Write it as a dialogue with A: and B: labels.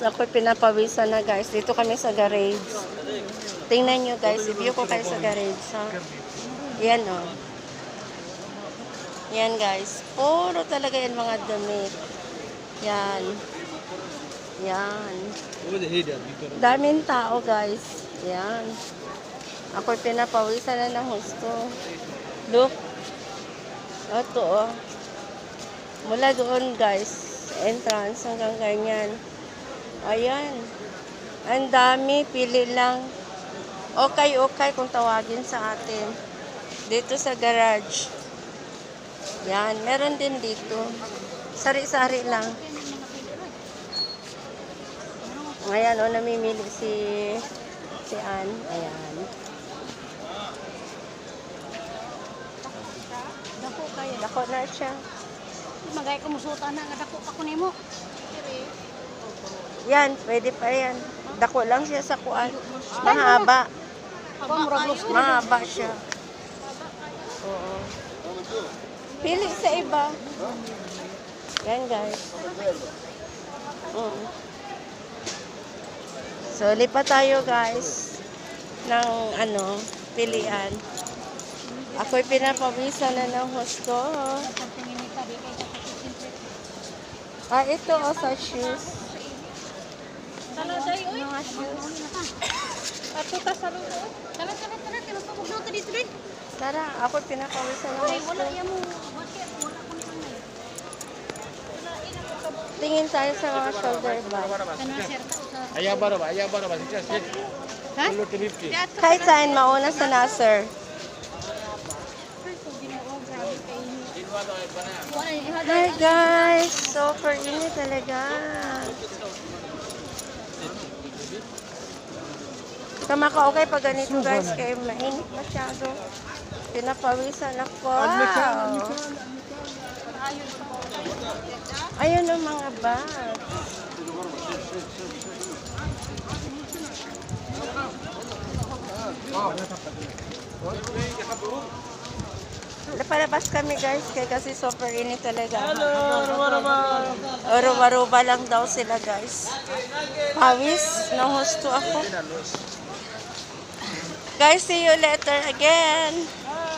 A: Ako'y pinapawisan na guys. Dito kami sa garage. Tingnan nyo guys. I-view ko kayo sa garage. Ha? Yan o. Oh. Yan guys. Puro talaga yan mga damit. Yan. Yan. Daming tao guys. Yan. Ako'y pinapawisan na ng husto. Look. Ito oh. Mula doon guys. Entrance hanggang ganyan. Ayan. Ang dami. Pili lang. Okay kung tawagin sa atin. Dito sa garage. Yan. Meron din dito. Sari-sari lang. Ayan o. Namimili si Ann. Ayan.
B: Dako kaya.
A: Dako na siya.
B: Magay ko musuta na nga dako pa ko nimo.
A: Yan. Pwede pa yan. Dako lang siya sa kuan. Mahaba. Mahaba siya. Oo. Pili sa iba. Yan guys. So, lipat tayo guys ng pilian. Ako'y pinapawisan na ng husto. Ito sa shoes. Mga shoes.
B: Ato ka sa lulo. Tara, tinapagod ka dito din.
A: Tara, ako'y pinapawisan ng
B: Ay,
A: husto.
B: wala yan mo. Wala ko nang nay.
A: Tingin tayo sa mga shoulder bag.
C: Ayah baru ba?
B: Ha?
A: Kahit saan, mauna sa Nasser. Hi guys! Super init talaga. Kamaka-okay pag ganito guys, kaya mainit masyado. Pinapawisan ako. Wow! Ayun ang mga bag. Palabas kami guys, kaya kasi super init talaga. Ruba-ruba lang daw sila guys. Pawis, nahusto ako. Guys, see you later again.